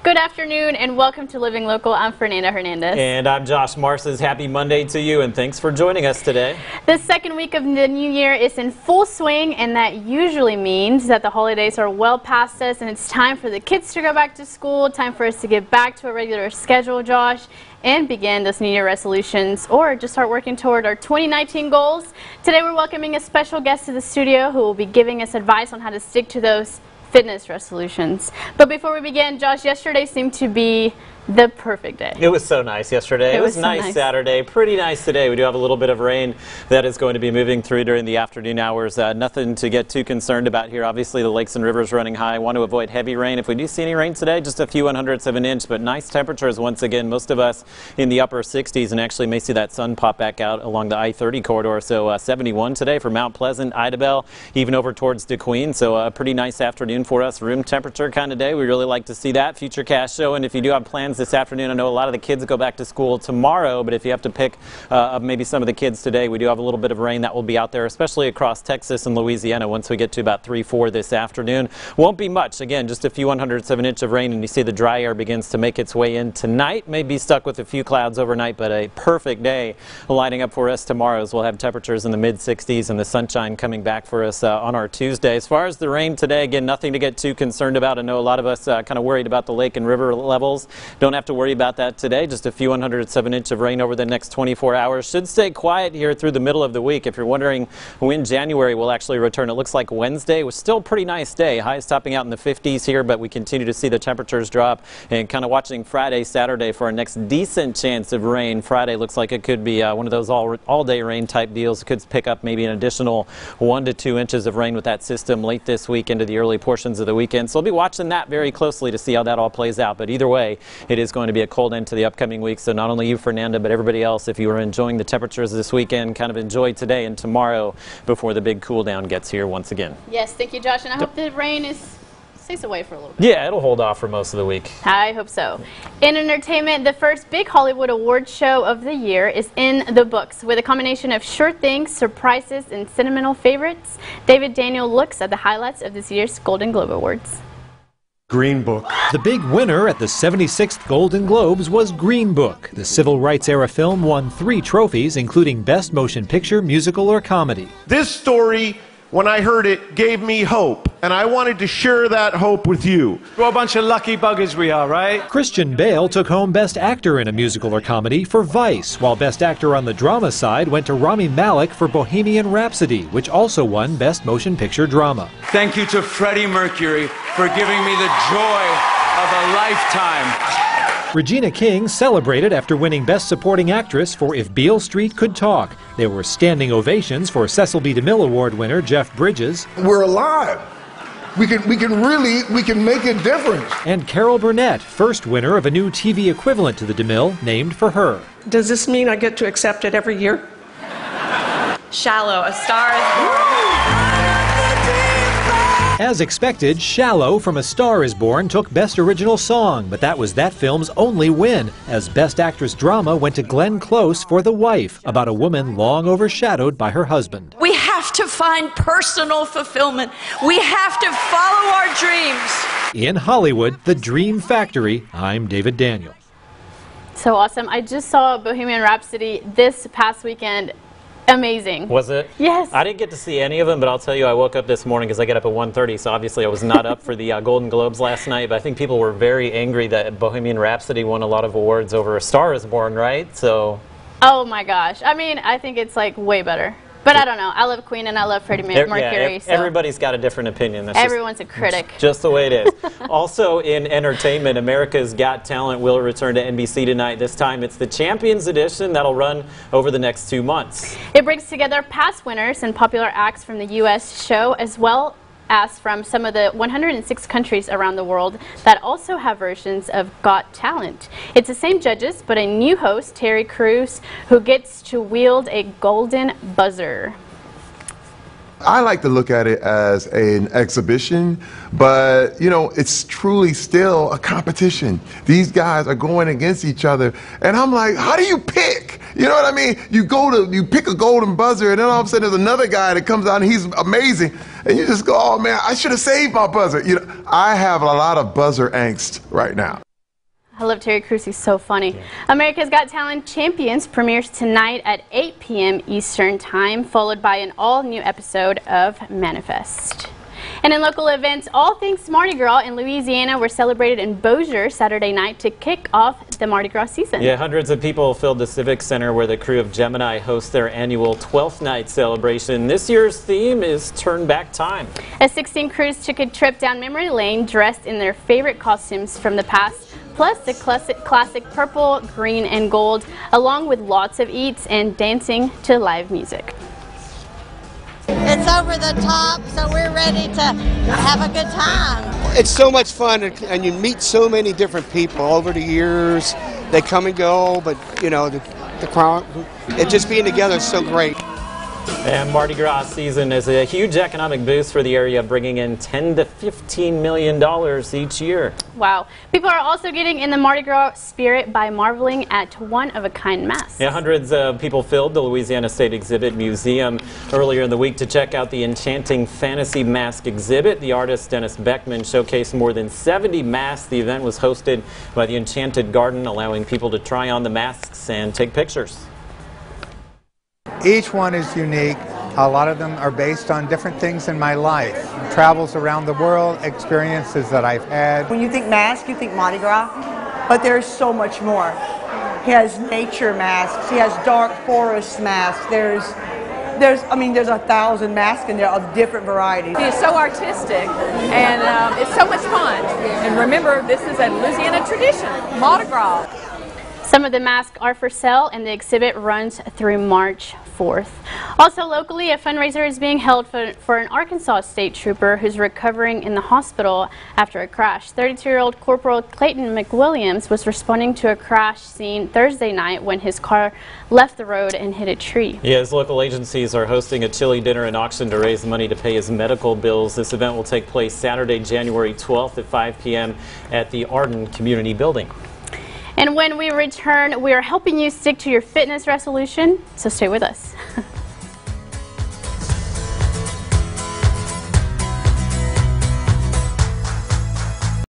Good afternoon and welcome to Living Local. I'm Fernanda Hernandez. And I'm Josh Marces. Happy Monday to you and thanks for joining us today. The second week of the new year is in full swing, and that usually means that the holidays are well past us and it's time for the kids to go back to school, time for us to get back to a regular schedule, Josh, and begin those New Year resolutions or just start working toward our 2019 goals. Today we're welcoming a special guest to the studio who will be giving us advice on how to stick to those fitness resolutions. But before we begin, Josh, yesterday seemed to be the perfect day. It was so nice yesterday. It was so nice Saturday. Pretty nice today. We do have a little bit of rain that is going to be moving through during the afternoon hours. Nothing to get too concerned about here. Obviously, the lakes and rivers running high. I want to avoid heavy rain. If we do see any rain today, just a few 100ths of an inch, but nice temperatures once again. Most of us in the upper 60s and actually may see that sun pop back out along the I-30 corridor. So 71 today for Mount Pleasant, Idabel, even over towards DeQueen. So a pretty nice afternoon for us. Room temperature kind of day. We really like to see that. Future cast show. And if you do have plans this afternoon, I know a lot of the kids go back to school tomorrow, but if you have to pick maybe some of the kids today, we do have a little bit of rain that will be out there, especially across Texas and Louisiana once we get to about 3-4 this afternoon. Won't be much. Again, just a few 100ths of an inch of rain, and you see the dry air begins to make its way in tonight. May be stuck with a few clouds overnight, but a perfect day lining up for us tomorrow as we'll have temperatures in the mid-60s and the sunshine coming back for us on our Tuesday. As far as the rain today, again, nothing to get too concerned about. I know a lot of us kind of worried about the lake and river levels. Don't have to worry about that today. Just a few 100ths of an inch of rain over the next 24 hours. Should stay quiet here through the middle of the week. If you're wondering when January will actually return, it looks like Wednesday was still a pretty nice day. Highs topping out in the 50s here, but we continue to see the temperatures drop, and kind of watching Friday, Saturday for our next decent chance of rain. Friday looks like it could be one of those all-day rain type deals. It could pick up maybe an additional 1 to 2 inches of rain with that system late this week into the early portions of the weekend. So we'll be watching that very closely to see how that all plays out. But either way, it is going to be a cold end to the upcoming week. So not only you, Fernanda, but everybody else, if you are enjoying the temperatures this weekend, kind of enjoy today and tomorrow before the big cool down gets here once again. Yes, thank you, Josh, and I hope the rain stays away for a little bit. Yeah, it'll hold off for most of the week. I hope so. In entertainment, the first big Hollywood award show of the year is in the books. With a combination of sure things, surprises, and sentimental favorites, David Daniel looks at the highlights of this year's Golden Globe Awards. Green Book. The big winner at the 76th Golden Globes was Green Book. The civil rights era film won 3 trophies, including Best Motion Picture, Musical, or Comedy. This story, when I heard it, gave me hope, and I wanted to share that hope with you. We're a bunch of lucky buggers we are, right? Christian Bale took home Best Actor in a Musical or Comedy for Vice, while Best Actor on the drama side went to Rami Malek for Bohemian Rhapsody, which also won Best Motion Picture Drama. Thank you to Freddie Mercury for giving me the joy of a lifetime. Regina King celebrated after winning Best Supporting Actress for If Beale Street Could Talk. There were standing ovations for Cecil B. DeMille Award winner Jeff Bridges. We're alive. We can make a difference. And Carol Burnett, first winner of a new TV equivalent to the DeMille, named for her. Does this mean I get to accept it every year? Shallow, A Star Is Born. As expected, Shallow from A Star Is Born took Best Original Song, but that was that film's only win, as Best Actress Drama went to Glenn Close for The Wife, about a woman long overshadowed by her husband. We have to find personal fulfillment. We have to follow our dreams. In Hollywood, the Dream Factory, I'm David Daniel. So awesome. I just saw Bohemian Rhapsody this past weekend. Amazing. Was it? Yes. I didn't get to see any of them, but I'll tell you, I woke up this morning because I get up at 1:30, so obviously I was not up for the Golden Globes last night, but I think people were very angry that Bohemian Rhapsody won a lot of awards over A Star Is Born, right? So. Oh my gosh. I mean, I think it's like way better. But I don't know. I love Queen and I love Freddie Mercury. Yeah, so everybody's got a different opinion. That's everyone's a critic. Just the way it is. Also in entertainment, America's Got Talent will return to NBC tonight. This time it's the Champions Edition that'll run over the next 2 months. It brings together past winners and popular acts from the U.S. show, as well as from some of the 106 countries around the world that also have versions of Got Talent. It's the same judges, but a new host, Terry Crews, who gets to wield a golden buzzer. I like to look at it as an exhibition, but you know, it's truly still a competition. These guys are going against each other, and I'm like, how do you pick? You know what I mean? You pick a golden buzzer, and then all of a sudden there's another guy that comes out and he's amazing, and you just go, oh man, I should have saved my buzzer. You know, I have a lot of buzzer angst right now. I love Terry Crews. He's so funny. Yeah. America's Got Talent Champions premieres tonight at 8 p.m. Eastern Time, followed by an all-new episode of Manifest. And in local events, all things Mardi Gras in Louisiana were celebrated in Bossier Saturday night to kick off the Mardi Gras season. Yeah, hundreds of people filled the Civic Center where the crew of Gemini hosts their annual 12th night celebration. This year's theme is Turn Back Time. 16 crews took a trip down memory lane dressed in their favorite costumes from the past, plus the classic purple, green, and gold, along with lots of eats and dancing to live music. It's over the top, so we're ready to have a good time. It's so much fun, and you meet so many different people over the years. They come and go, but you know, the crowd, it just being together is so great. And Mardi Gras season is a huge economic boost for the area, bringing in $10 to $15 million each year. Wow. People are also getting in the Mardi Gras spirit by marveling at one-of-a-kind masks. Yeah, hundreds of people filled the Louisiana State Exhibit Museum earlier in the week to check out the enchanting fantasy mask exhibit. The artist Dennis Beckman showcased more than 70 masks. The event was hosted by the Enchanted Garden, allowing people to try on the masks and take pictures. Each one is unique. A lot of them are based on different things in my life. Travels around the world, experiences that I've had. When you think mask, you think Mardi Gras, but there's so much more. He has nature masks, he has dark forest masks, there's 1,000 masks in there of different varieties. It's so artistic and it's so much fun. And remember, this is a Louisiana tradition, Mardi Gras. Some of the masks are for sale, and the exhibit runs through March 4th. Also locally, a fundraiser is being held for an Arkansas state trooper who's recovering in the hospital after a crash. 32-year-old Corporal Clayton McWilliams was responding to a crash scene Thursday night when his car left the road and hit a tree. Yes, local agencies are hosting a chili dinner and auction to raise money to pay his medical bills. This event will take place Saturday, January 12th at 5 p.m. at the Arden Community Building. And when we return, we are helping you stick to your fitness resolution, so stay with us.